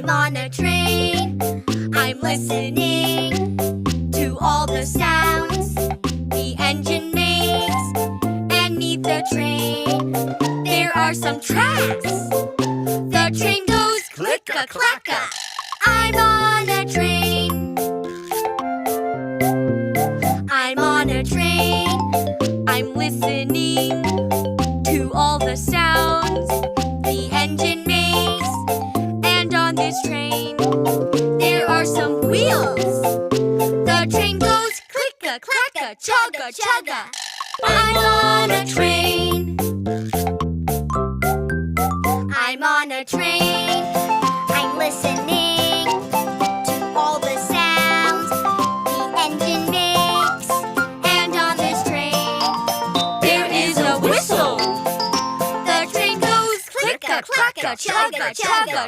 on a train. I'm listening to all the sounds the engine makes. And neath the train, there are some tracks. The train goes click-a-clack-a. I'm on a train. I'm on a train. I'm listening to all the sounds the engine makes. And on this train, there are some wheels. The train goes click-a-clack-a, chugga-chugga. I'm on a train. I'm on a train. I'm listening to all the sounds the engine makes. And on this train, there is a whistle. The train goes click-a-clack-a, chugga-chugga.